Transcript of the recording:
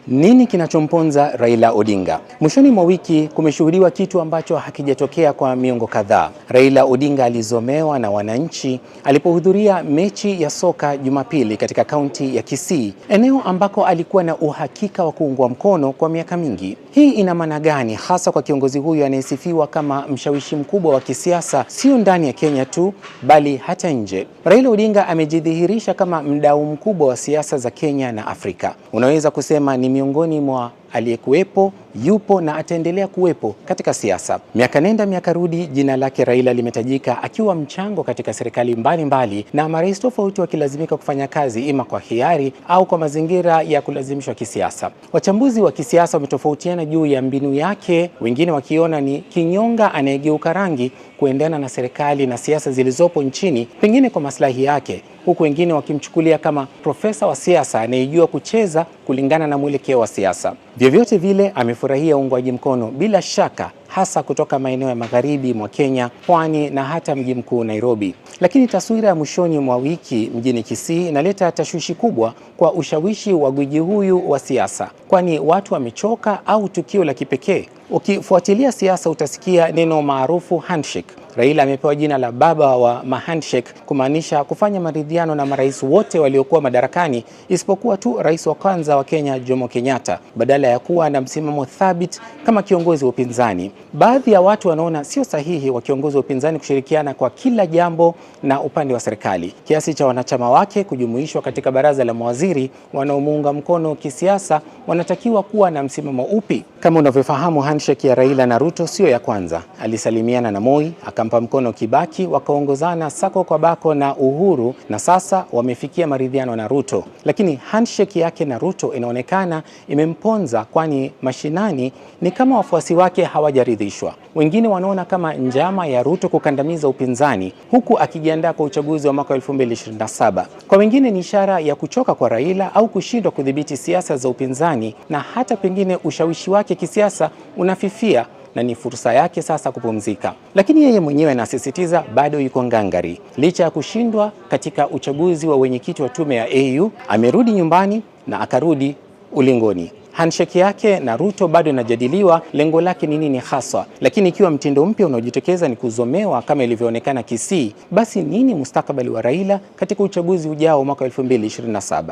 Nini kinachomponza Raila Odinga? Mwishoni mwa wiki kumeshuhudiwa kitu ambacho hakijatokea kwa miongo kadhaa. Raila Odinga alizomewa na wananchi alipohudhuria mechi ya soka Jumapili katika kaunti ya Kisii, eneo ambako alikuwa na uhakika wa kuungwa mkono kwa miaka mingi. Hii ina maana gani hasa kwa kiongozi huyu anayesifiwa kama mshawishi mkubwa wa kisiasa, sio ndani ya Kenya tu bali hata nje? Raila Odinga amejidhihirisha kama mdau mkubwa wa siasa za Kenya na Afrika. Unaweza kusema ni miongoni mwa aliyekuwepo, yupo na ataendelea kuwepo katika siasa. Miaka nenda miaka rudi, jina lake Raila limetajika akiwa mchango katika serikali mbalimbali na marais tofauti wakilazimika kufanya kazi ima kwa hiari au kwa mazingira ya kulazimishwa kisiasa. Wachambuzi wa kisiasa wametofautiana juu ya mbinu yake, wengine wakiona ni kinyonga anayegeuka rangi kuendana na serikali na siasa zilizopo nchini, pengine kwa maslahi yake, huku wengine wakimchukulia kama profesa wa siasa anayejua kucheza kulingana na mwelekeo wa siasa. Vyovyote vile amefurahia uungwaji mkono bila shaka, hasa kutoka maeneo ya magharibi mwa Kenya, pwani na hata mji mkuu Nairobi. Lakini taswira ya mwishoni mwa wiki mjini Kisii inaleta tashwishi kubwa kwa ushawishi wa gwiji huyu wa siasa, kwani watu wamechoka au tukio la kipekee? Ukifuatilia siasa utasikia neno maarufu handshake. Raila amepewa jina la baba wa mahandshake, kumaanisha kufanya maridhiano na marais wote waliokuwa madarakani isipokuwa tu rais wa kwanza wa Kenya Jomo Kenyatta, badala ya kuwa na msimamo thabiti kama kiongozi wa upinzani. Baadhi ya watu wanaona sio sahihi wa kiongozi wa upinzani kushirikiana kwa kila jambo na upande wa serikali, kiasi cha wanachama wake kujumuishwa katika baraza la mawaziri. Wanaomuunga mkono kisiasa wanatakiwa kuwa na msimamo upi? Kama unavyofahamu, handshake ya Raila na Ruto sio ya kwanza. Alisalimiana na Moi, akampa mkono Kibaki, wakaongozana sako kwa bako na Uhuru, na sasa wamefikia maridhiano na Ruto. Lakini handshake yake na Ruto inaonekana imemponza, kwani mashinani ni kama wafuasi wake hawajaridhishwa. Wengine wanaona kama njama ya Ruto kukandamiza upinzani huku akijiandaa kwa uchaguzi wa mwaka 2027. Kwa wengine ni ishara ya kuchoka kwa Raila au kushindwa kudhibiti siasa za upinzani, na hata pengine ushawishi wake kisiasa unafifia na ni fursa yake sasa kupumzika. Lakini yeye mwenyewe anasisitiza bado yuko ngangari. Licha ya kushindwa katika uchaguzi wa wenyekiti wa tume ya AU, amerudi nyumbani na akarudi ulingoni. Handshake yake na Ruto bado inajadiliwa, lengo lake ni nini haswa. Lakini ikiwa mtindo mpya unaojitokeza ni kuzomewa kama ilivyoonekana Kisii, basi nini mustakabali wa Raila katika uchaguzi ujao mwaka 2027?